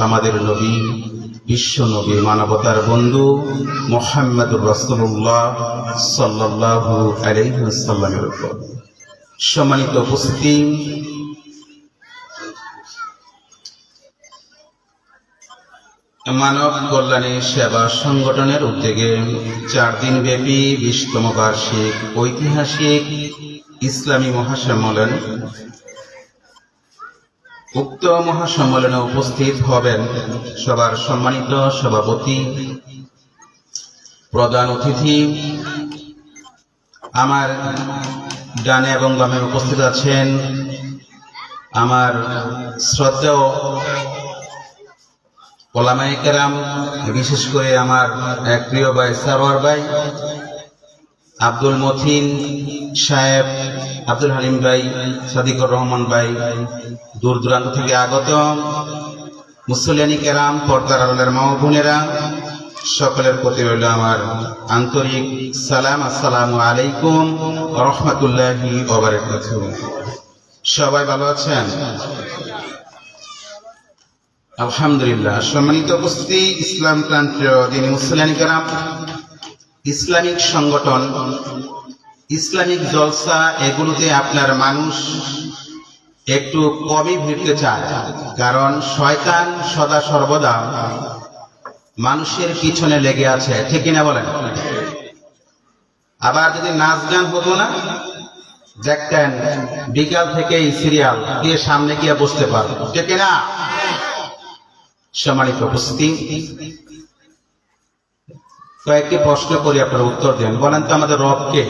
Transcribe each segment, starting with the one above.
আমাদের নবী, বিশ্ব নবী, মানবতার বন্ধু মুহাম্মদুর রাসূলুল্লাহ সাল্লাল্লাহু আলাইহি ওয়াসাল্লামের উপর। সম্মানিত উপস্থিতি, মানব কল্যাণী সেবা সংগঠনের উদ্যোগে 4 দিন ব্যাপী 20তম বার্ষিক ঐতিহাসিক ইসলামী মহাসম্মেলন, উক্ত মহাসম্মেলনে উপস্থিত হবেন সবার সম্মানিত সভাপতি, প্রধান অতিথি। আমার ডানে এবং বামে উপস্থিত আছেন আমার শ্রদ্ধেয় ওলামায়ে কেরাম, বিশেষ করে আমার এক প্রিয় ভাই সারোয়ার ভাই, আব্দুল মতিন সাহেব, আব্দুল হালিম ভাই, সাদিকুর রহমান ভাই, দূর দূরান্ত থেকে আগত মুসল্লিয়ানি কেরাম, পর্দার আড়ালের মা ও বোনেরা, সকলের প্রতি রইল আমার আন্তরিক সালাম। আসসালামু আলাইকুম ওয়া রাহমাতুল্লাহি ওয়া বারাকাতুহু। সবাই ভালো আছেন? আলহামদুলিল্লাহ। সম্মানিত উপস্থিতি, ইসলাম প্রান্তীয় দিনী মুসল্লিয়ানি কেরাম, ইসলামিক সংগঠন, ইসলামিক জলসা, এগুলোতে আপনার মানুষ একটু কমই ভিড়তে চায়, কারণ শয়তান সদা সর্বদা মানুষের পিছনে লেগে আছে, ঠিক কিনা বলেন? আবার যদি নাচ গান হতো না, দেখতেন বিকাল থেকেই সিরিয়াল দিয়ে সামনে গিয়ে বসতে পারত, ঠিক কিনা? সম্মানিত উপস্থিতি, কয়েকটি প্রশ্ন করি, আপনারা উত্তর দেন। বলেন তো, আমাদের রব কে?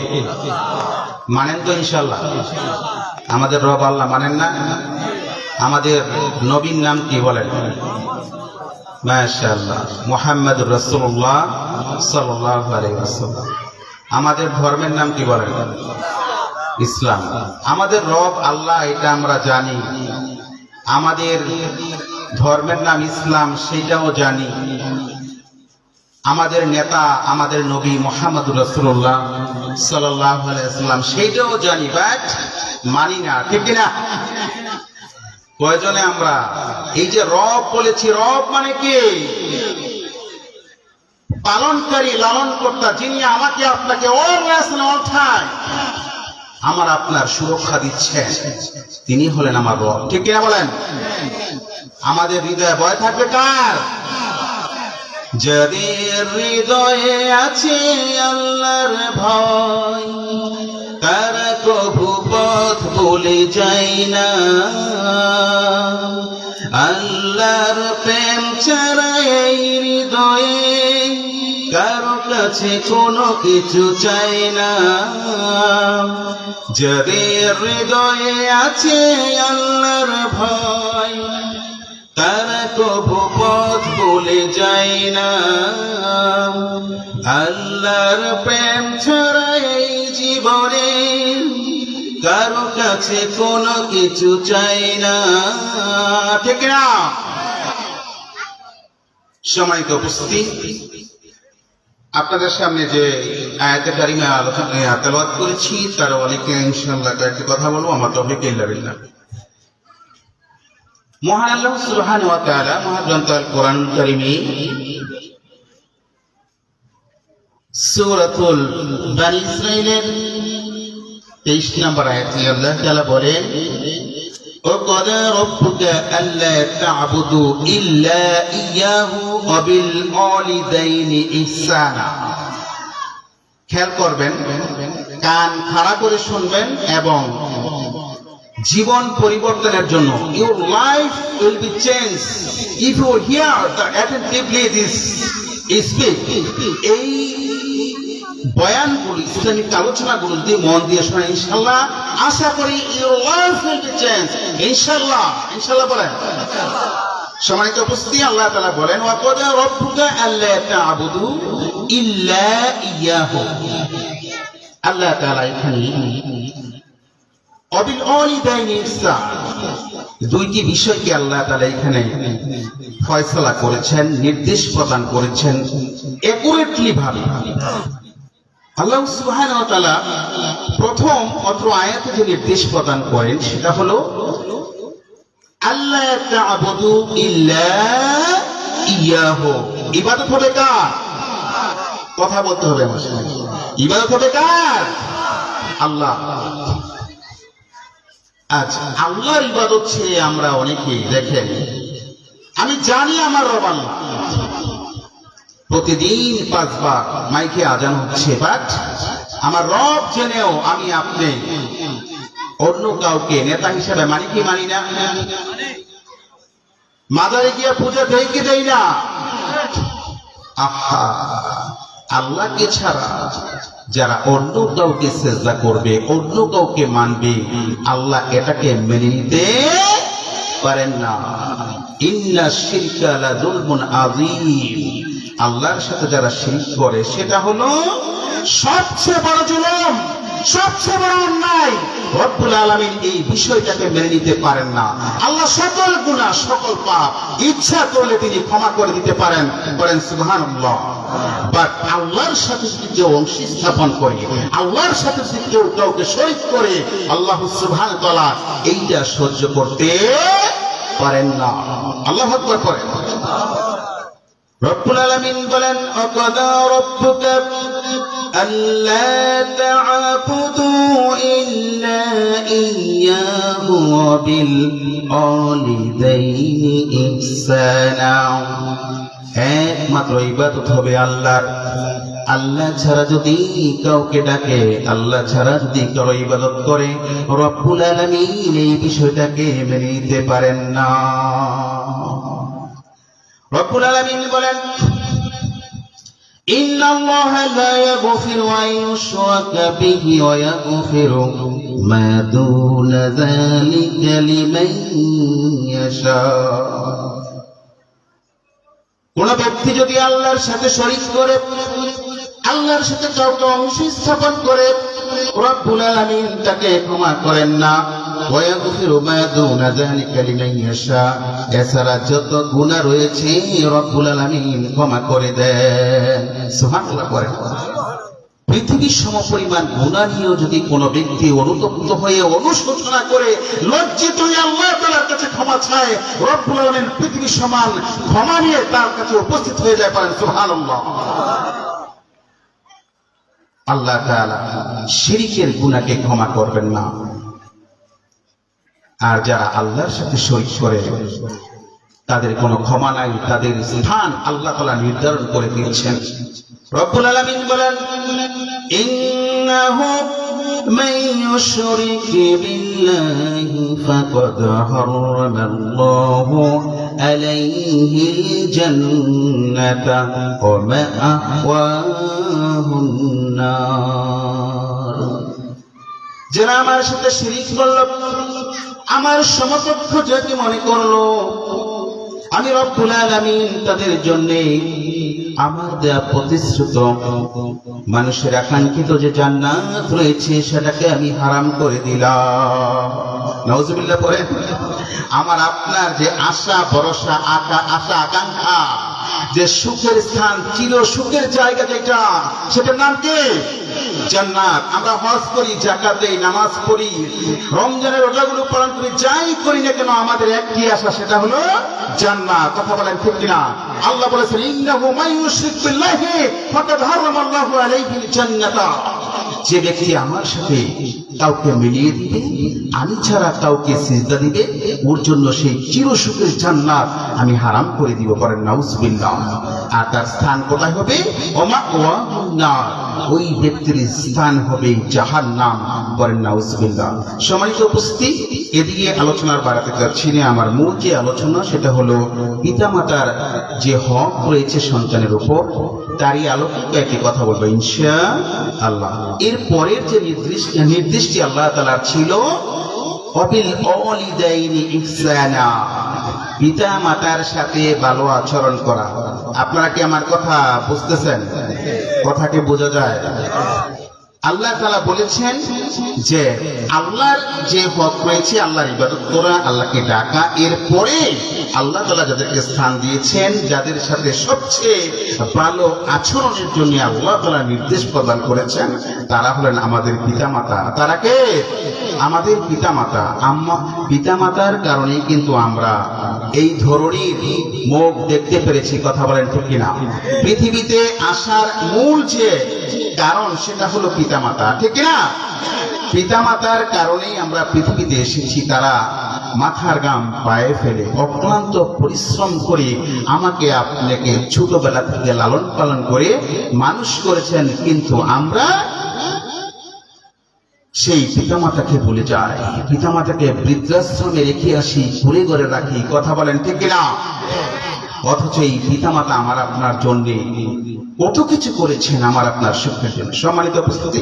মানেন তো ইনশাল্লাহ? আমাদের রব আল্লাহ মানেন না? আমাদের নবীর নাম কি বলেন? মাশাআল্লাহ, মুহাম্মদুর রাসূলুল্লাহ সাল্লাল্লাহু আলাইহি ওয়াসাল্লাম। আমাদের ধর্মের নাম কি বলেন? ইসলাম। আমাদের রব আল্লাহ, এটা আমরা জানি। আমাদের ধর্মের নাম ইসলাম, সেটাও জানি। আমাদের নেতা আমাদের নবী মুহাম্মদুর রাসূলুল্লাহ সাল্লাল্লাহু আলাইহি ওয়াসাল্লাম, সেটাও জানি, বাট মানি না, ঠিক না? প্রয়োজনে আমরা এই যে রব বলেছি, রব মানে কি? পালনকারী, লালনকর্তা, যিনি আমাকে আপনাকে অলওয়েজ অল টাইম আমার আপনার সুরক্ষা দিচ্ছেন, তিনি হলেন আমার রব, ঠিক কিনা বলেন? আমাদের হৃদয়ে ভয় থাকবে কার? যাদের হৃদয়ে আছে আল্লাহর ভয়, তারা প্রভু পথ ভুলে যায় না। আল্লাহর প্রেম ছাড়া এই হৃদয়ে কারো কাছে কোনো কিছু চাই না। যাদের হৃদয়ে আছে আল্লাহর ভয়, তারা প্রভু পথ ভুলে যায় না। আল্লাহর প্রেম ছাড়া এই জীবনে কারো কাছে কোনো কিছু চাই না, ঠিক না? সম্মানিত উপস্থিতি, আপনাদের সামনে যে আয়াতে কারিমা তেলাওয়াত করেছি, তার অনেকে ইনশাআল্লাহ কয়েকটি কথা বলবো। আমার তৌফিক ইল্লা বিল্লাহ। মহান আল্লাহ সুবহানাহু ওয়া তাআলা মহাগ্রন্থ আল কোরআনুল কারীমে সূরাতুল বানী ইসরাঈলের 23 নম্বর আয়াতে আল্লাহ তাআলা বলেন, وَقَضَىٰ رَبُّكَ أَلَّا تَعْبُدُوا إِلَّا إِيَّاهُ وَبِالْوَالِدَيْنِ إِحْسَانًا। খেয়াল করবেন, কান খাড়া করে শুনবেন এবং জীবন পরিবর্তনের জন্য, your life will be changed if you hear the attentively this speech। এই বয়ানগুলো, ইসলামিক আলোচনাগুলো যদি মন দিয়ে শোনেন, ইনশাআল্লাহ আশা করি your life will be changed, ইনশাআল্লাহ। ইনশাআল্লাহ বলেন। সম্মানিত উপস্থিতি, আল্লাহ তাআলা বলেন, ওয়া ক্বাদা রাব্বুকা আল্লা তা'বুদু ইল্লা ইয়াহু। আল্লাহ তাআলা এখানে অবিল ওয়ালিদাইনি ইহসান, দুইটি বিষয়কে আল্লাহ তাআলা এখানে ফয়সালা করেছেন, নির্দেশ প্রদান করেছেন একুরেটলি ভাবে। আল্লাহ সুবহানাহু ওয়া তাআলা প্রথম অত্র আয়াতে যে নির্দেশ প্রদান করেন, সেটা হলো আল্লা তা'বুদু ইল্লা ইয়াহু, ইবাদত হবে কার? কথা বলতে হবে আমার সাথে। ইবাদত হবে কার? আল্লাহ। আচ্ছা, আল্লাহর ইবাদত ছেড়ে আমরা অনেকেই দেখেন, আমি জানি আমার রব আল্লাহ, প্রতিদিন 5 বার মাইকে আজান হচ্ছে, বাট আমার রব জেনেও আমি আপনি অন্য কাউকে নেতা হিসেবে মানি কি মানি না? মাজারে গিয়ে পূজা দেই কি দেই না? আহা, আল্লাহকে ছাড়া যারা অন্য কাউকে সেজদা করবে, অন্য কাউকে মানবে, আল্লাহ এটাকে মেনে নিতে পারেন না। ইন্না শিরকা লাযুলমুন আযীম, আল্লাহর সাথে যারা শিরক করে সেটা হলো সবচেয়ে বড় জুলুম, সবচেয়ে বড় অন্যায়। রব্বুল আলামিন এই বিষয়টাকে মেনে নিতে পারেন না। আল্লাহ সকল গুনাহ, সকল পাপ ইচ্ছা করলে তিনি ক্ষমা করে দিতে পারেন, বলেন সুবহানাল্লাহ। বাট আল্লাহর সাথে যদি কেউ অংশ স্থাপন করে, আল্লাহর সাথে যদি কেউ কাউকে শরীক করে, আল্লাহ সুবহানাহু ওয়া তাআলা এইটা সহ্য করতে পারেন না। আল্লাহু আকবার করেন। রব্বুল আলামিন বলেন, ওয়াকাদা রাব্বুকা আল্লা তা'বুদু ইল্লা ইয়্যাহু ওয়া বিল ওয়ালিদাইনি ইহসানা, একমাত্র ইবাদত হবে আল্লাহর। আল্লাহ ছাড়া যদি কাউকে ডাকে, আল্লাহ ছাড়া যদি কারো ইবাদত করে, রব্বুল আলামিন এই বিষয়টাকে মেনে নিতে পারেন না। রব্বুল আলামিন বলেন, ইন্নাল্লাহা লা ইয়াগফিরু আন ইউশরাকা বিহি ওয়া ইয়াগফিরু মা দুনা যালিকা লিমান ইয়াশা। কোন ব্যক্তি যদি আল্লাহর সাথে শরীক করে, আল্লাহর সাথে কাউকে অংশ স্থাপন করে, রব্বুল আলামিন তাকে ক্ষমা করেন না। ওয়া ইয়াগফিরু মা দুনা যালিকা লিমান ইয়াশা, এছাড়া যত গুনাহ রয়েছে রব্বুল আলামিন ক্ষমা করে দেন। সুবহানাল্লাহ পড়েন। পৃথিবীর সমপরিমাণ গুনাহ নিয়েও যদি কোনো ব্যক্তি অনুতপ্ত হয়ে অনুশোচনা করে লজ্জিত হয়ে আল্লাহ তাআলার কাছে ক্ষমা চায়, রব্বুল আলামিন পৃথিবীর সমান ক্ষমা নিয়ে তার কাছে উপস্থিত হয়ে যায়, পারেন সুবহানাল্লাহ। আল্লাহ তাআলা শিরকের গুনাহকে ক্ষমা করবেন না। আর যারা আল্লাহর সাথে শরীক করে তাদের কোনো ক্ষমা নাই, তাদের স্থান আল্লাহ তাআলা নির্ধারণ করে দিয়েছেন। রব্বুল আলামিন বলেন, ইন্নাহু মান ইউশরিক বিল্লাহি ফাকাদ হারামাল্লাহু আলাইহিল জান্নাতা ওয়া মাআওয়াহুন নার। যারা আমার সাথে শিরক করল, আমার সমকক্ষ যাকে মনে করলো, আমি রব্বুল আলামিন তাদের জন্য আমার দেয়া প্রতিশ্রুত মানুষের আকাঙ্ক্ষিত যে জান্নাত রয়েছে সেটাকে আমি হারাম করে দিলাম। নাউজুবিল্লাহ পড়েন। আমার আপনার যে আশা ভরসা, আশা আকাঙ্ক্ষা, যে সুখের স্থান, চির সুখের জায়গা যেটা, সেটার নাম কি? জান্নাত। আমরা হজ করি, যাকাত দেই, নামাজ পড়ি, রমজানের রোজাগুলো পালন করি, যাই করি না কেন আমাদের একটি আশা, সেটা হলো জান্নাত। কথা বলেন ঠিক কিনা? আল্লাহ বলেছেন, ইন্নাহু মান ইউশরিক বিল্লাহি ফাকাদ হারামাল্লাহু আলাইহিল জান্নাতা। যে ব্যক্তি আমার সাথে কাউকে মিলিয়ে দিবে, আমি ছাড়া কাউকে সিজদা দিবে, ওর জন্য সেই চির সুখের জান্নাত আমি হারাম করে দিব, করেন নাউজুবিল্লাহ। আর তার স্থান কোথায় হবে? ওয়া মাআওয়াহুন নার, ওই ব্যক্তির স্থান হবে জাহান্নাম, করেন নাউজুবিল্লাহ। সম্মানিত উপস্থিতি, এদিকে আলোচনার বাড়াতে যাচ্ছি না। আমার মূল যে আলোচনা সেটা হলো পিতামাতার যে হক রয়েছে সন্তানের উপর, তারই আলোকে একটি কথা বলবো ইনশাআল্লাহ। এর পরের যে নির্দেশটি আল্লাহ তাআলার ছিল, ওয়াবিল ওয়ালিদাইনি ইহসানা, পিতা মাতার সাথে ভালো আচরণ করা। আপনারা কি আমার কথা বুঝতেছেন? কথাকে বোঝা যায়? আল্লাহ তাআলা বলেছেন যে আল্লাহর যে হক রয়েছে, আল্লাহর ইবাদত করা, আল্লাহকে ডাকা, এরপরে আল্লাহ তাআলা যাদেরকে স্থান দিয়েছেন, যাদের সাথে সবচেয়ে ভালো আচরণের জন্য আল্লাহ তাআলা নির্দেশ প্রদান করেছেন, তারা হলেন আমাদের পিতামাতা। তারা কে? আমাদের পিতামাতা। পিতামাতার কারণেই কিন্তু আমরা এই ধরনীর মুখ দেখতে পেরেছি, কথা বলেন ঠিক কিনা? পৃথিবীতে আসার মূল যে কারণ সেটা হলো পিতামাতা, ঠিক কিনা? পিতামাতার কারণেই আমরা পৃথিবীতে এসেছি। তারা মাথার ঘাম পায়ে ফেলে অক্লান্ত পরিশ্রম করে আমাকে আপনাকে ছোটবেলা থেকে লালন পালন করে মানুষ করেছেন, কিন্তু আমরা সেই পিতামাতাকে ভুলে যাই। পিতামাতাকে বৃদ্ধাশ্রমে রেখে আসি, ঘুরে ঘরে রাখি, কথা বলেন ঠিক কিনা? অথচ এই পিতামাতা আমার আপনার জন্য কত কিছু করেছেন, আমার আপনার সুখের জন্য। সম্মানিত উপস্থিতি,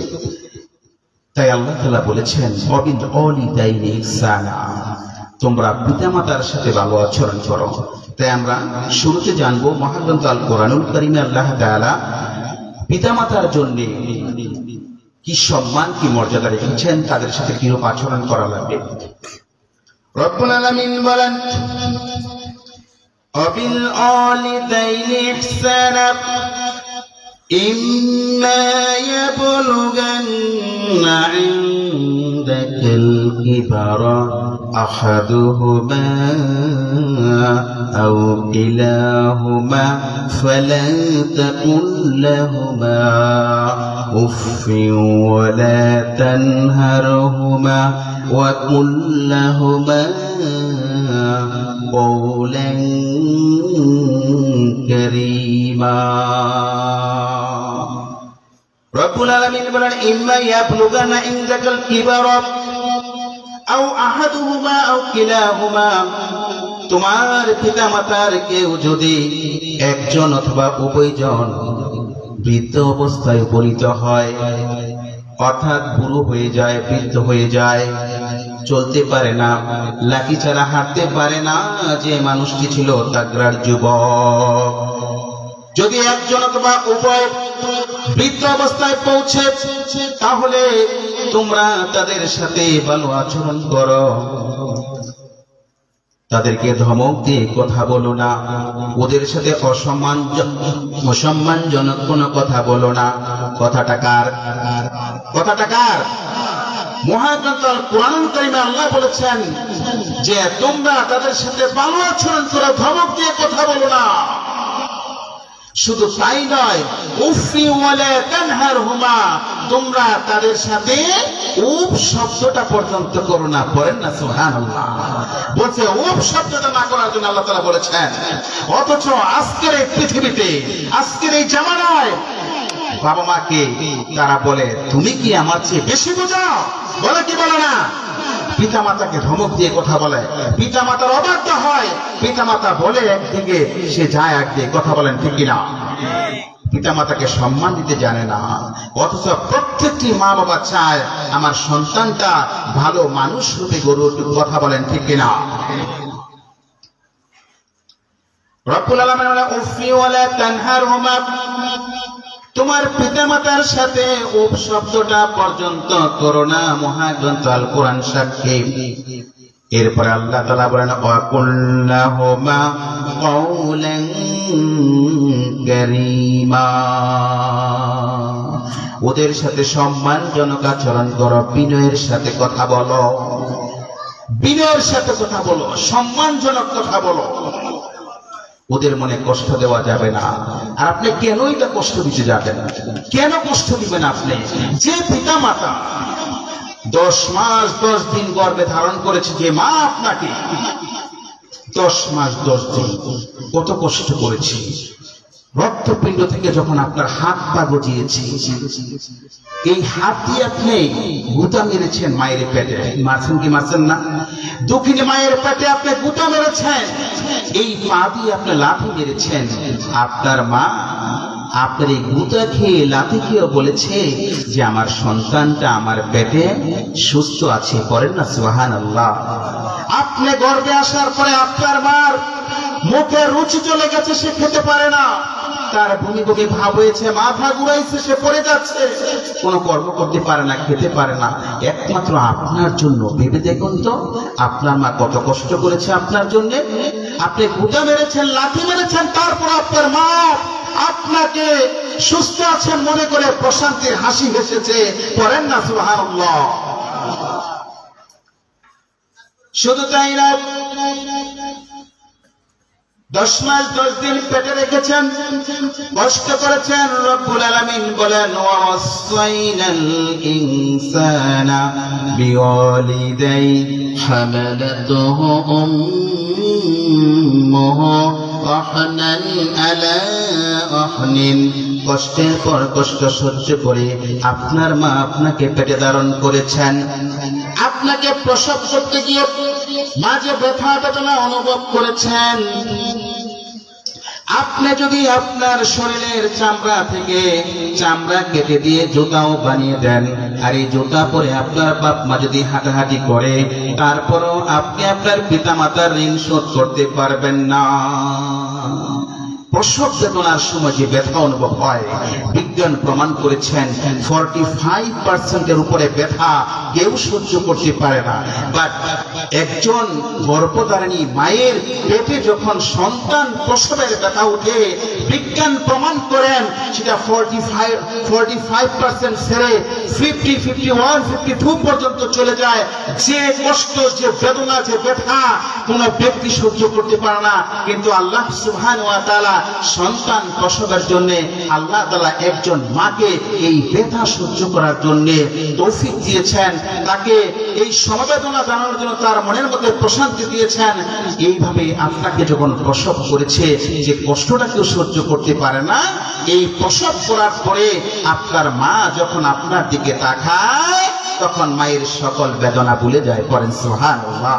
তাই আল্লাহ তাআলা বলেছেন অবিল ওয়ালিদাইনি ইহসানা, তোমরা পিতামাতার সাথে ভালো আচরণ করো। তাই আমরা শুরুতে জানবো মহাগ্রন্থ আল কোরআনুল কারীমে আল্লাহ তাআলা পিতামাতার জন্য কি সম্মান, কি মর্যাদা রেখেছেন, তাদের সাথে কিরূপ আচরণ করা লাগবে। রব্বুল আলামিন বলেন অবিল ওয়ালিদাইনি ইহসানা إما يبلغن عندك الكبر أحدهما أو كلاهما فلا تقل لهما أف ولا تنهرهما وقل لهما قولا كريما। রব্বুল আলামিন বলেন ইম্মা ইয়াবলুগানা ইনদাকাল কিবারা আও আহাদুহুমা আও কিলাহুমা, তোমার পিতামাতার কেউ যদি একজন অথবা উভয়জন বৃদ্ধ অবস্থায় উপনীত হয়, অর্থাৎ বুড়ো হয়ে যায়, বৃদ্ধ হয়ে যায়, চলতে পারে না, লাঠি ছাড়া হাঁটতে পারে না, যে মানুষটি ছিল তাগড়ার যুবক, যদি একজন অথবা উভয় বৃদ্ধ অবস্থায় পৌঁছে, তাহলে তোমরা তাদের সাথে ভালো আচরণ করো, তাদেরকে ধমক দিয়ে কথা বলো না, ওদের সাথে অসম্মানজনক কোনো কথা বলো না। কথাটা কার? কথাটা কার? মহাগ্রন্থ আল কোরআনুল কারীমে আল্লাহ বলেছেন যে তোমরা তাদের সাথে ভালো আচরণ করো, ধমক দিয়ে কথা বলো না। শুধু তাই নয়, উফি ওয়ালা তানহারহুমা, তোমরা তাদের সাথে উফ শব্দটা পর্যন্ত করো না। পড়েন না সুবহানাল্লাহ। বলছে উফ শব্দটা না করার জন্য আল্লাহ তাআলা বলেছেন। অথচ আজকের এই পৃথিবীতে, আজকের এই জামানায় বাবা মাকে তারা বলে তুমি কি আমার চেয়ে বেশি বোঝো, বলে কি বলে না? পিতামাতাকে ধমক দিয়ে কথা বলে, পিতামাতার অবাধ্য হয়, পিতামাতা বলে একদিকে, সে যায় একদিকে, কথা বলেন ঠিক কিনা? পিতামাতাকে সম্মান দিতে জানে না। অথচ প্রত্যেকটি মা বাবা চায় আমার সন্তানটা ভালো মানুষ রূপে গড়ে উঠুক, কথা বলেন ঠিক কিনা? রব্বুল আলামিন বলেন উফি ওয়ালা তানহারহুমা, তোমার পিতামাতার সাথে উফ শব্দটা পর্যন্ত করো না। মহাগ্রন্থ আল কোরআন সাক্ষী। এরপরে আল্লাহ তাআলা বলেন ওয়াকুল লাহুমা কওলান কারীমা, ওদের সাথে সম্মানজনক আচরণ করো, বিনয়ের সাথে কথা বলো, বিনয়ের সাথে কথা বলো, সম্মানজনক কথা বলো। ওদের মনে কষ্ট দেওয়া যাবে না। আর আপনি কেন এটা কষ্ট দিতে যাবেন? কেন কষ্ট দিবেন আপনি? যে পিতা মাতা 10 মাস 10 দিন গর্ভে ধারণ করেছে, যে মা আপনাকে 10 মাস 10 দিন কত কষ্ট করেছে, রক্তপিণ্ড থেকে যখন আপনার হাত পা গজিয়েছে, এই হাত দিয়ে আপনি গুতা মেরেছেন মায়ের পেটে, মারছেন কি মারছেন না? দক্ষিণে মায়ের পেটে আপনি গুতা মেরেছেন, এই পা দিয়ে আপনি লাথি মেরেছেন। আপনার মা আপনার এই গুতা খেয়ে লাথি খেয়ে বলেছে যে আমার সন্তানটা আমার পেটে সুস্থ আছে। করেন না সুবহানাল্লাহ। আপনি গর্ভে আসার পরে আপনার মার মুখে রুচি চলে গেছে, সে খেতে পারে না, তার বমি বমি ভাব হয়েছে, মাথা ঘুরাইছে, সে পড়ে যাচ্ছে, কোনো কর্ম করতে পারে না, খেতে পারে না। একমাত্র আপনার জন্য ভেবে দেখুন তো, আপনার মা কত কষ্ট করেছে আপনার জন্য। আপনি গুতা মেরেছেন, লাথি মেরেছেন, তারপর আপনার মা আপনাকে সুস্থ আছেন মনে করে প্রশান্তির হাসি হেসেছে। করেন না সুবহানাল্লাহ। শুধু তাই না, 10 মাস 10 দিন পেটে রেখেছেন, কষ্ট করেছেন। রব্বুল আলামিন বলেন ওয়াসাইনাল ইনসানা বিওয়ালিদাই হামালাতুহু উম্মুহু ওয়াহনান আলা ওয়াহনিন। কষ্টের পর কষ্ট সহ্য করে আপনার মা আপনাকে পেটে ধারণ করেছেন। আপনাকে প্রসব করতে গিয়ে মাঝে ব্যথা বেদনা অনুভব করেছেন। আপনি যদি আপনার শরীরের চামড়া থেকে চামড়া কেটে দিয়ে জুতাও বানিয়ে দেন, আর এই জুতা পরে আপনার বাপ মা যদি হাঁটাহাঁটি করে, তারপরও আপনি আপনার পিতা মাতার ঋণ শোধ করতে পারবেন না। প্রসব বেদনার সময় যে ব্যথা অনুভব হয়, বিজ্ঞান প্রমাণ করেছেন 45% উপরে ব্যথা কেউ সহ্য করতে পারে না। বাট একজন গর্ভধারিণী মায়ের পেটে যখন সন্তান প্রসবের ব্যথা উঠে, বিজ্ঞান প্রমাণ করেন সেটা 45% ছেড়ে 50, 51, 52 পর্যন্ত চলে যায়। যে কষ্ট, যে বেদনা, যে ব্যথা কোন ব্যক্তি সহ্য করতে পারে না। কিন্তু আল্লাহ সুবহানাহু ওয়া তাআলা সন্তান প্রসবের জন্য আল্লাহ তাআলা একজন মাকে এই ব্যথা সহ্য করার জন্য তৌফিক দিয়েছেন, তাকে এই সমবেদনা জানানোর জন্য তার মনের মধ্যে প্রশান্তি দিয়েছেন। এইভাবে আপনাকে যখন প্রসব করেছে, যে কষ্টটা কেউ সহ্য করতে পারে না, এই প্রসব করার পরে আপনার মা যখন আপনার দিকে তাকায়, তখন মায়ের সকল বেদনা ভুলে যায়। পড়েন সুবহানাল্লাহ।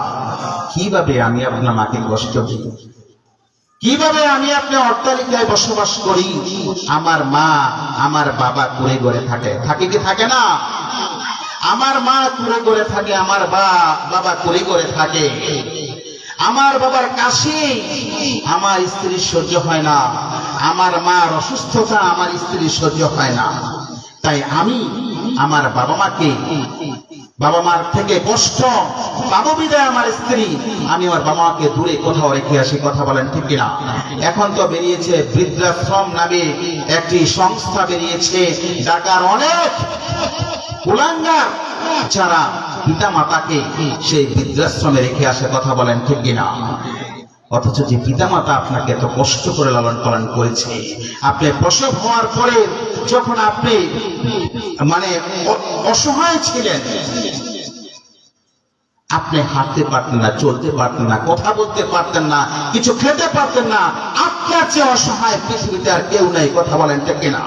কিভাবে আমি আপনার মাকে কষ্ট দিই, কিভাবে আমি আপনার অট্টালিকায় বসবাস করি, আমার মা আমার বাবা কুড়ে ঘরে থাকে, থাকে কি থাকে না? আমার মা কুড়ে ঘরে থাকে, আমার বাবা কুড়ে ঘরে থাকে। আমার বাবার কাশি আমার স্ত্রীর সহ্য হয় না, আমার মার অসুস্থতা আমার স্ত্রীর সহ্য হয় না। তাই আমি আমার বাবা মাকে, বাবা মার থেকে কষ্ট পাবো বিদায় আমার স্ত্রী, আমি আমার বাবা মাকে দূরে কোথাও রেখে আসি। কথা বলেন ঠিক কিনা? এখন তো বেরিয়েছে বৃদ্ধাশ্রম নামে একটি সংস্থা বেরিয়েছে, ঢাকার অনেক কুলাঙ্গার যারা পিতা মাতাকে সেই বৃদ্ধাশ্রমে রেখে আসে। কথা বলেন ঠিক কিনা? অথচ যে পিতা মাতা আপনাকে এত কষ্ট করে লালন পালন করেছে, আপনি প্রসব হওয়ার পরে যখন আপনি অসহায় ছিলেন, আপনি হাঁটতে পারতেন না, চলতে পারতেন না, কথা বলতে পারতেন না, কিছু খেতে পারতেন না, আপনার চেয়ে অসহায় পৃথিবীতে আর কেউ নাই। কথা বলেন ঠিক কিনা?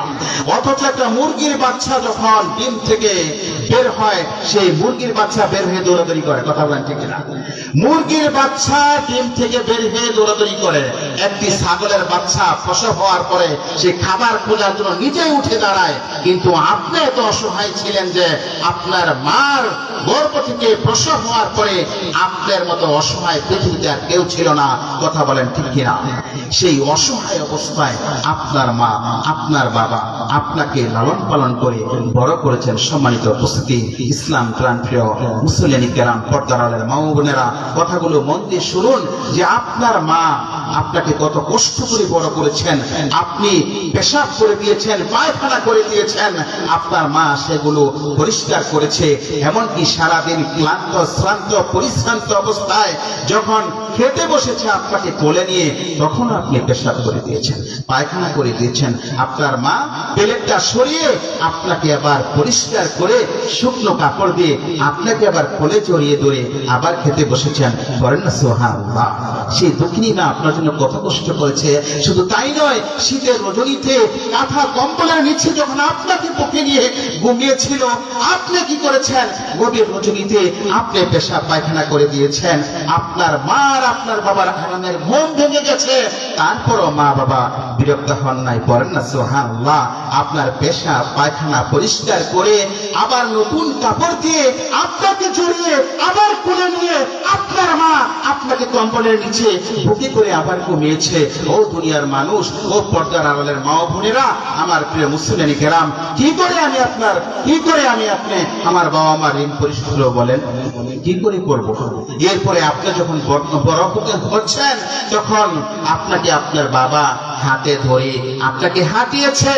অথচ একটা মুরগির বাচ্চা যখন ডিম থেকে বের হয়, সেই মুরগির বাচ্চা বের হয়ে দৌড়াদৌড়ি করে। কথা বলেন ঠিক কিনা? মুরগির বাচ্চা ডিম থেকে বের হয়ে দৌড়াদৌড়ি করে। একটি ছাগলের বাচ্চা প্রসব হওয়ার পরে সে খাবার খোঁজার জন্য নিজেই উঠে দাঁড়ায়। কিন্তু আপনি এত অসহায় ছিলেন যে আপনার মার গর্ভ থেকে প্রসব হওয়ার পরে আপনার মতো অসহায় পৃথিবীতে আর কেউ ছিল না। কথা বলেন ঠিক কিনা? সেই অসহায় অবস্থায় আপনার মা, আপনার বাবা আপনাকে লালন পালন করে বড় করেছেন। সম্মানিত উপস্থিতি, ইসলাম প্রাণপ্রিয় মুসলিম কেরাম, পর্দার আলের মা ও বোনেরা, কথাগুলো মন দিয়ে শুনুন যে আপনার মা আপনাকে কত কষ্ট করে বড় করেছেন। আপনি পেশাব করে দিয়েছেন, পায়খানা করে দিয়েছেন, আপনার মা সেগুলো পরিষ্কার করেছে। এমনকি সারাদিন ক্লান্ত শ্রান্ত পরিশ্রান্ত অবস্থায় যখন খেতে বসেছে আপনাকে কোলে নিয়ে, তখন আপনি পেশাব করে দিয়েছেন, পায়খানা করে দিয়েছেন। আপনার মা প্লেটটা সরিয়ে আপনাকে আবার পরিষ্কার করে শুকনো কাপড় দিয়ে আপনাকে আবার কোলে জড়িয়ে ধরে আবার খেতে বসেছেন। করেন না সুবহানাল্লাহ? সেই দুঃখিনী মা আপনার জন্য কত কষ্ট করেছে। শুধু তাই নয়, শীতের রজনীতে কাঁথা কম্বলের নিচে যখন আপনাকে বুকে নিয়ে ঘুমিয়েছিল, আপনি কি করেছেন? গভীর রজনীতে আপনি পেশাব পায়খানা করে দিয়েছেন। আপনার মার, আপনার বাবার আরামের মন ভেঙে গেছে, তারপরও মা বাবা বিরক্ত হন নাই। পড়েন না সুবহানাল্লাহ? আপনার পেশাব পায়খানা পরিষ্কার করে আবার নতুন কাপড় দিয়ে আপনাকে জড়িয়ে আবার কোলে নিয়ে আপনার মা আপনাকে কম্বলের নিচে বুকে করে আবার ঘুমিয়েছে। ও দুনিয়ার মানুষ, ও পর্দার আড়ালের মা ও বোনেরা, আমার প্রিয় মুসলিম কেরাম, কি করে আমি আপনি আমার বাবা মার ঋণ পরিশোধ করব? বলেন, কি করে করব? এরপরে আপনি যখন বড় হচ্ছেন, তখন আপনাকে আপনার বাবা হাতে ধরে আপনাকে হাঁটিয়েছে,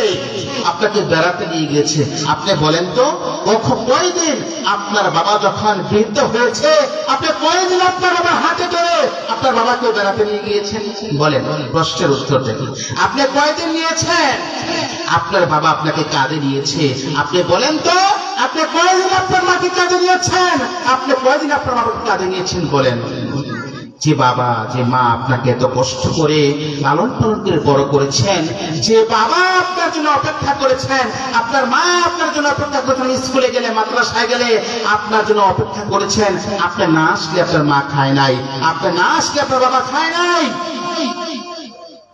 আপনাকে বেড়াতে নিয়ে গেছে। আপনি বলেন তো, কয়দিন আপনার বাবা যখন বৃদ্ধ হয়েছে, আপনি কয়দিন আপনার বাবা হাতে ধরে আপনার বাবাকে বেড়াতে নিয়ে গিয়েছেন? বলেন, প্রশ্নের উত্তর দেন। আপনি কয়দিন নিয়েছেন? আপনার বাবা আপনাকে কাঁধে নিয়েছে, আপনি বলেন তো, আপনি কয়দিন আপনার মাকে কাঁধে নিয়েছেন? আপনি কয়দিন আপনার বাবাকে কাঁধে নিয়েছেন? বলেন। যে বাবা, যে মা আপনাকে এত কষ্ট করে লালন পালন করে বড় করেছেন, যে বাবা আপনার জন্য অপেক্ষা করেছেন, আপনার মা আপনার জন্য অপেক্ষা করেছেন, স্কুলে গেলে মাদ্রাসায় গেলে আপনার জন্য অপেক্ষা করেছেন, আপনি না আসলে আপনার মা খায় নাই, আপনি না আসলে আপনার বাবা খায় নাই।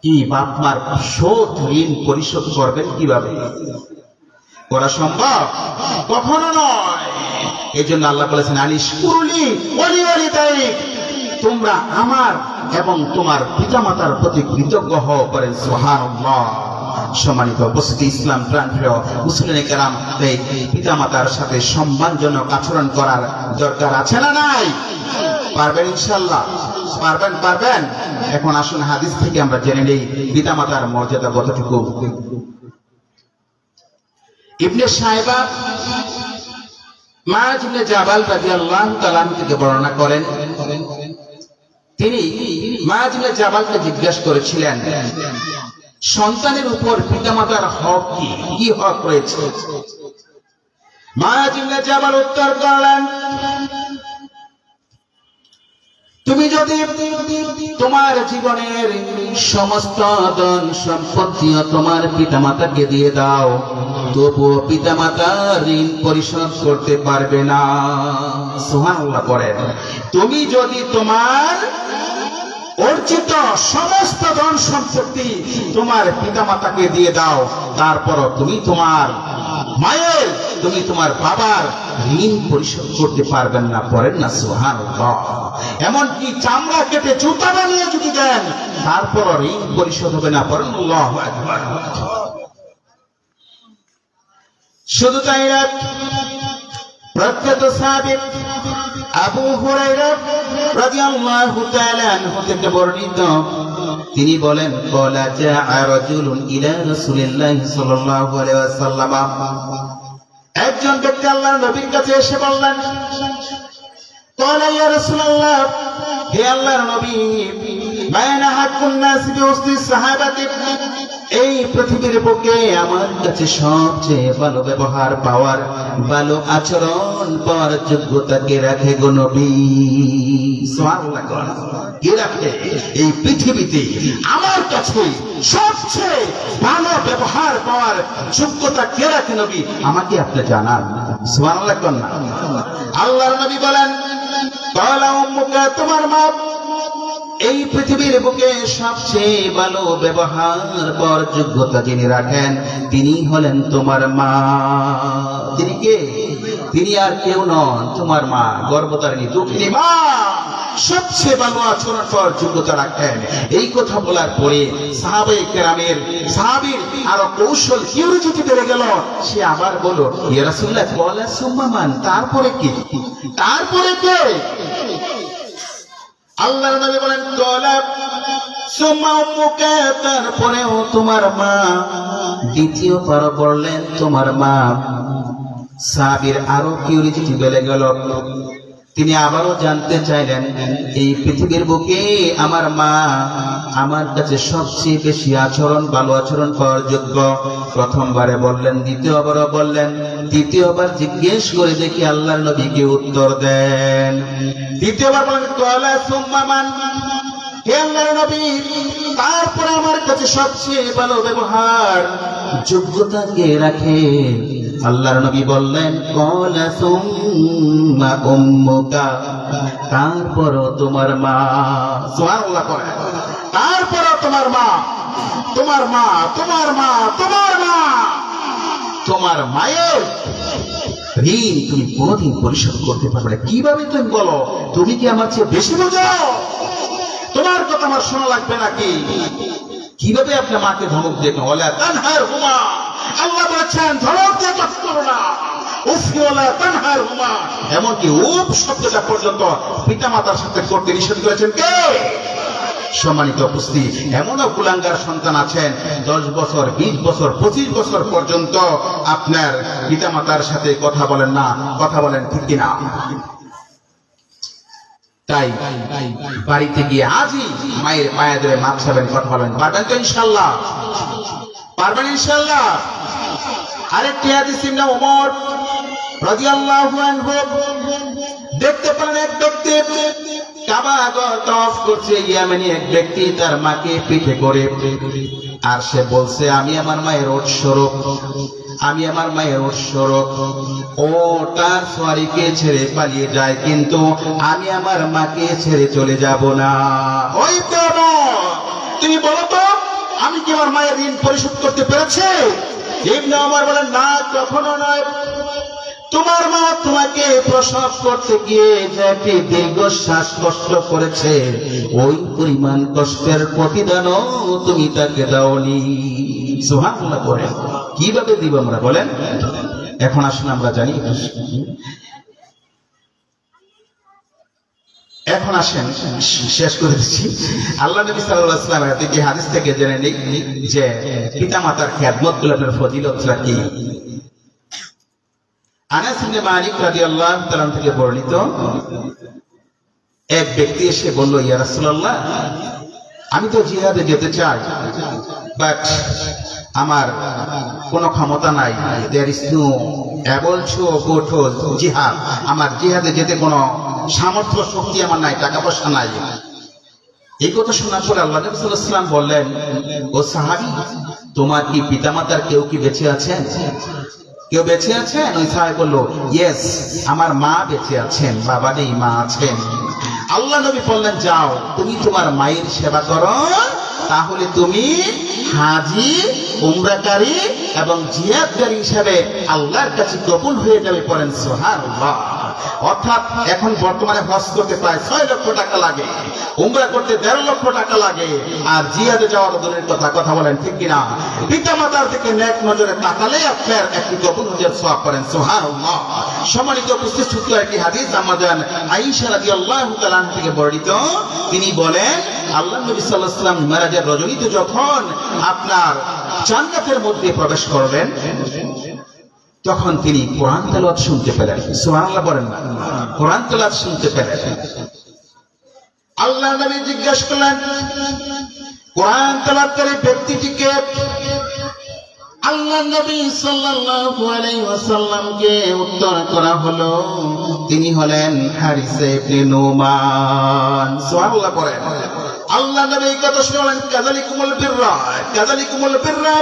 কি বাপ মার শোধ ঋণ পরিশোধ করবেন কিভাবে? করা সম্ভব? কখনো নয়। এই জন্য আল্লাহ বলেছেন, আনিস কুরুলি ওলি ওলি তাই, তোমরা আমার এবং তোমার পিতামাতার প্রতি কৃতজ্ঞ হও। করেন সুবহানাল্লাহ। সম্মানিত উপস্থিতি, ইসলাম প্রাণপ্রিয় মুসলিম কেরাম, এই পিতামাতার সাথে সম্মানজনক আচরণ করার দরকার আছে না নাই? পারবেন ইনশাআল্লাহ? পারবেন? এখন আসুন হাদিস থেকে আমরা জেনে নেই পিতামাতার মর্যাদা কতটুকু। ইবনে সাইবা মুআয ইবনে জাবাল রাদিয়াল্লাহু তাআলা থেকে বর্ণনা করেন, তিনি মুআয ইবনে জাবালকে জিজ্ঞাসা করেছিলেন, সন্তানের উপর পিতামাতার হক কি? কি হক রয়েছে? মুআয ইবনে জাবাল উত্তর করলেন, তুমি যদি তোমার জীবনের সমস্ত ধন সম্পত্তি তোমার পিতামাতাকে দিয়ে দাও, তবুও পিতামাতার ঋণ পরিশোধ করতে পারবে না। সুবহানাল্লাহ পড়েন। তুমি যদি তোমার অর্জিত সমস্ত ধন সম্পত্তি তোমার পিতামাতাকে দিয়ে দাও, তারপরও তুমি তোমার মায়ের, তুমি তোমার বাবার ঋণ পরিশোধ করতে পারবেন না। পড়েন না সুবহানাল্লাহ। এমনকি চামড়া কেটে জুতা বানিয়ে যদি দেন, তারপরও ঋণ পরিশোধ হবে না। পড়েন আল্লাহু আকবার। শুধু তাই না, প্রখ্যাত সাহাবী আবু হুরায়রা রাদিয়াল্লাহু তাআলা আনহু থেকে বর্ণিত, তিনি বলেন, ক্বালা জাআ রাজুলুন ইলা রাসূলিল্লাহি সাল্লাল্লাহু আলাইহি ওয়াসাল্লাম, একজন ব্যক্তি আল্লাহর নবীর কাছে এসে বললেন, ক্বালা ইয়া রাসূলুল্লাহ, হে আল্লাহর নবী, মায়না হাক্কুন নাস বিহুসনি সাহাবাতি, এই পৃথিবীর বুকে আমার কাছে সবচেয়ে ভালো ব্যবহার পাওয়ার, ভালো আচরণ পাওয়ার যোগ্যতা কে রাখে গো নবী? সুবহানাল্লাহ। কে রাখে? এই পৃথিবীতে আমার কাছে সবচেয়ে ভালো ব্যবহার পাওয়ার যোগ্যতা কে রাখে নবী? আমাকে আপনি জানান। সুবহানাল্লাহ কোন না? আল্লাহর নবী বলেন, ক্বালা উম্মুকা, তোমার মা। এই পৃথিবীর বুকে সবচেয়ে ভালো ব্যবহার পর যোগ্যতা যিনি রাখেন, তিনি হলেন তোমার মা। তিনি কে? তিনি আর কেউ নন, তোমার মা, গর্ভধারিণী দুঃখিনী মা সবচেয়ে ভালো আচরণ পর যোগ্যতা রাখেন। এই কথা বলার পরে সাহাবায়ে কেরামের, সাহাবীর আরো কৌশল কিউরিওসিটি বেড়ে গেল। সে আবার বলল, ইয়া রাসূলুল্লাহ, ক্বালা সুম্মা মান, তারপরে কি? তারপরে কে? আল্লাহর নবী বলেন, ক্বালা সুম্মা উম্মুকা, তারপরেও তোমার মা। দ্বিতীয় বার বললেন তোমার মা। সাহাবীর আরো কিউরিওসিটি বেড়ে গেল। তিনি আবারও জানতে চাইলেন, এই পৃথিবীর বুকে আমার মা আমার কাছে সবচেয়ে বেশি আচরণ, ভালো আচরণ পাওয়ার যোগ্য। প্রথমবারে বললেন, দ্বিতীয়বারও বললেন। তৃতীয়বার জিজ্ঞেস করে দেখি আল্লাহর নবী কি উত্তর দেন। দ্বিতীয়বার বলেন, ক্বালা সুম্মা মান, হে আল্লাহর নবী, তারপরে আমার কাছে সবচেয়ে ভালো ব্যবহার যোগ্যতা কে রাখে? আল্লাহর নবী বললেন, ক্বালা সুম্মা উম্মুকা, তারপরও তোমার মা। সুবহানাল্লাহ করে। তারপরও তোমার মা, তোমার মা, তোমার মা, তোমার মা, তোমার মায়ের ঋণ তুমি কোনোদিন পরিশোধ করতে পারবে না। কিভাবে তুমি বলো? তুমি কি আমার চেয়ে বেশি বোঝো? তোমার কথা আমার শোনা লাগবে নাকি? কিভাবে আপনার মাকে ধমক দেবেন? ওয়ালা তানহারহুমা, আল্লাহ বলেছেন ধমক দিয়ে কথা করো না। উফি ওয়ালা তানহারহুমা, এমনকি উফ শব্দটা পর্যন্ত পিতামাতার সাথে করতে নিষেধ করেছেন কে? সম্মানিত উপস্থিতি, এমনও কুলাঙ্গার সন্তান আছেন 10 বছর, 20 বছর, 25 বছর পর্যন্ত আপনার পিতামাতার সাথে কথা বলেন না। কথা বলেন ঠিক কিনা? তাই বাড়িতে গিয়ে আজই মায়ের পায়ে ধরে মাপ চাবেন, কথা বলবেন। পারবেন তো ইনশাআল্লাহ? পারবেন ইনশাআল্লাহ? আরেকটি হাদিস ইবনে ওমর রাদিয়াল্লাহু আনহু দেখতে পেলেন এক ব্যক্তি কাবা ঘর তওয়াফ করছে, ইয়েমেনি এক ব্যক্তি তার মাকে পিঠে করে, আর সে বলছে আমি আমার মায়ের উৎসরক, আমি আমার মায়ের উৎসরক। ও তার সোয়ারিকে ছেড়ে পালিয়ে যায়, কিন্তু আমি আমার মাকে ছেড়ে চলে যাব না। ওই তো তুমি বলো তো, আমি কি আমার মায়ের ঋণ পরিশোধ করতে পেরেছি? ইবনে ওমর বলেন, না, কখনো নয়। তোমার মা তোমাকে প্রসব করতে গিয়ে যে একটি দীর্ঘশ্বাস কষ্ট করেছে, ওই পরিমাণ কষ্টের প্রতিদানও তুমি তাকে দাওনি। সুবহানাল্লাহ বলেন। কিভাবে দিব আমরা বলেন? এখন আসুন আমরা জানি, এখন আসেন শেষ করে দিচ্ছি। আল্লাহ নবী সাল্লাল্লাহু আলাইহি ওয়াসাল্লামের থেকে হাদিস থেকে জেনে নিই যে পিতামাতার খেদমত গুলোর ফজিলতটা কি। আনাস ইবনে মালিক রাদিয়াল্লাহু তাআলা থেকে বর্ণিত, এক ব্যক্তি এসে বলল, ইয়া রাসূলুল্লাহ, আমি তো জিহাদে যেতে চাই, বাট আমার কোনো ক্ষমতা নাই, there is no able to go to জিহাদ, আমার জিহাদে যেতে কোনো সামর্থ্য শক্তি আমার নাই, টাকা পয়সা নাই। এই কথা শোনার পরে আল্লাহ নবী সাল্লাল্লাহু আলাইহি ওয়াসাল্লাম বললেন, ও সাহাবী, তোমার কি পিতামাতার কেউ কি বেঁচে আছেন? কেউ বেঁচে আছেন? ওই সাহাবী বলল, ইয়েস, আমার মা বেঁচে আছেন, বাবা নেই, মা আছেন। আল্লাহ নবী বললেন, যাও তুমি তোমার মায়ের সেবা করো, তাহলে তুমি হাজি, উমরাকারী এবং জিয়াদকারী হিসাবে আল্লাহর কাছে কবুল হয়ে যাবে। পড়েন সুবহানাল্লাহ। অর্থাৎ এখন বর্তমানে হজ করতে প্রায় 6 লক্ষ টাকা লাগে, উমরা করতে 1.5 লক্ষ টাকা লাগে, আর জিহাদে যাওয়ার দূরের কথা বলেন, ঠিক কিনা? পিতামাতার থেকে নেক নজরে তাকালে আপনার একটি কবুল হজের সওয়াব। করেন সুবহানাল্লাহ। সম্মানিত উপস্থিত, সূত্র একটি হাদিস আমাদের আয়েশা রাদিয়াল্লাহু তাআলা থেকে বর্ণিত, তিনি বলেন, আল্লাহ নবী সাল্লাল্লাহু আলাইহি ওয়াসাল্লাম মিরাজের রজনীতে যখন আপনার জান্নাতের মধ্যে প্রবেশ করবেন, তখন তিনি কোরআন তেলাওয়াত শুনতে পেলেন। সুবহানাল্লাহ বলেন না? কোরআন তেলাওয়াত শুনতে পেলেন। আল্লাহ নবী জিজ্ঞাসা করলেন, কোরআন তেলাওয়াতকারী ব্যক্তিটিকে? আল্লাহ নবী সাল্লাল্লাহু আলাইহি ওয়াসাল্লামকে উত্তর করা হলো, তিনি হলেন হারিস ইবনে নুমান। সুবহানাল্লাহ পড়েন। আল্লাহ নবী এই কথা শুনলেন, কাযালিকুমুল বিররা, কাযালিকুমুল বিররা,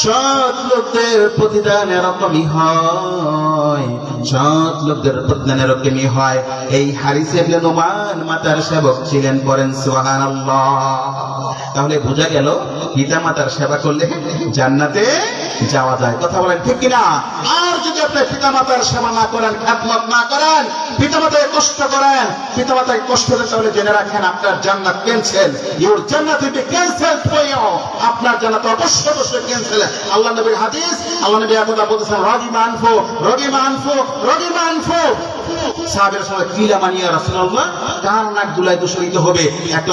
সৎ লোকদের প্রতিদান এরকমই হয়, সৎ লোকদের প্রতিদান এরকমই হয়। এই হারিস ইবনে নুমান মাতার সেবক ছিলেন। করেন সুবহানাল্লাহ। তাহলে বোঝা গেল পিতা মাতার সেবা করলে জান্নাতে যাওয়া যায়। কথা বলেন, ঠিক কিনা? আর যদি আপনি পিতা মাতার সেবা না করেন, খেদমত না করেন, পিতা মাতাকে কষ্ট করেন, পিতা মাতাকে কষ্ট দেন, তাহলে জেনে রাখেন আপনার জান্নাত ক্যান্সেল। ইউর জান্নাত will be cancelled for you. আপনার জান্নাত অবশ্যই ক্যান্সেল। আল্লাহ নবীর হাদিস, আল্লাহ নবী একদা বলেছেন, রাগিমা আনফু, রাগিমা আনফু, রাগিমা আনফু। সাহাবের সঙ্গে কিলা মানিয়া রাসূলুল্লাহ, কার নাক দুলাই দূষিত হবে, একটা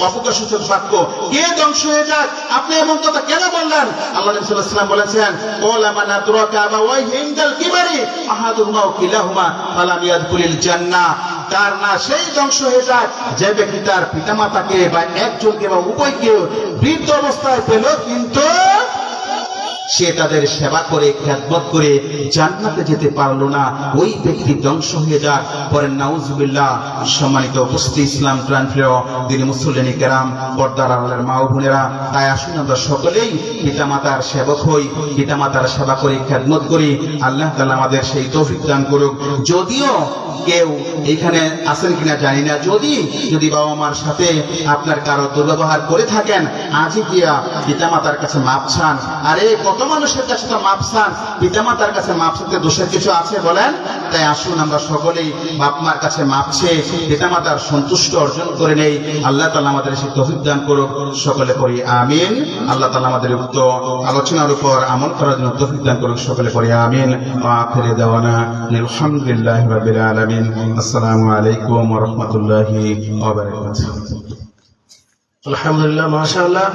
অবকাশসূচক বাক্য, কে ধ্বংস হয়ে যাক, আপনি এমন কথা কেন বললেন? আল্লাহ নবী সাল্লাল্লাহু আলাইহি ওয়াসাল্লাম বলেছেন, ক্বালা মান আদরাকা আবাওয়াইহি ইনদাল কিবারি আহাদুহুমা ওয়া কিলাহুমা ফালাম ইয়াদখুলিল জান্নাহ। তার না সেই ধ্বংস হয়ে যায় যে ব্যক্তি তার পিতামাতাকে বা একজনকে বা উভয়কে বৃদ্ধ অবস্থায় পেল, কিন্তু সে তাদের সেবা করে খেদমত করে জান্নাতে যেতে পারলো না, ওই ব্যক্তি ধ্বংস হয়ে যাক। পরে নাউজুবিল্লাহ। সম্মানিত উপস্থিত, ইসলাম প্রাণপ্রিয় দিনী মুসল্লিনী কেরাম, পর্দার আড়ালের মা ও বোনেরা, তাই আসুন আমরা সকলেই পিতামাতার সেবক হই, পিতামাতার সেবা করি, খেদমত করি। আল্লাহ তাআলা আমাদের সেই তৌফিক দান করুক। যদিও কেউ এখানে আছেন কিনা জানি না, যদি বাবা মার সাথে আপনার কারো দুর্ব্যবহার করে থাকেন, আজই গিয়া পিতামাতার কাছে মাপ চান। আরে কত মানুষের কাছে তো মাপ চান, পিতামাতার কাছে মাপ চাইতে দোষের কিছু আছে বলেন? তাই আসুন আমরা সকলেই বাপ মার কাছে মাপ চেয়ে পিতামাতার সন্তুষ্ট অর্জন করে নেই। আল্লাহ তাআলা আমাদের সেই তৌফিক দান করুক। সকলে পড়ি আমিন। আল্লাহ তাআলা আমাদের উক্ত আলোচনার উপর আমল করার জন্য তৌফিক দান করুক। সকলে পড়ি আমিন। ওয়া আখিরু দাওয়ানা আলহামদুলিল্লাহি রাব্বিল আলামিন। আসসালামু আলাইকুম ওয়া রাহমাতুল্লাহি ওয়া বারাকাতুহু। আলহামদুলিল্লাহ, মাশাআল্লাহ।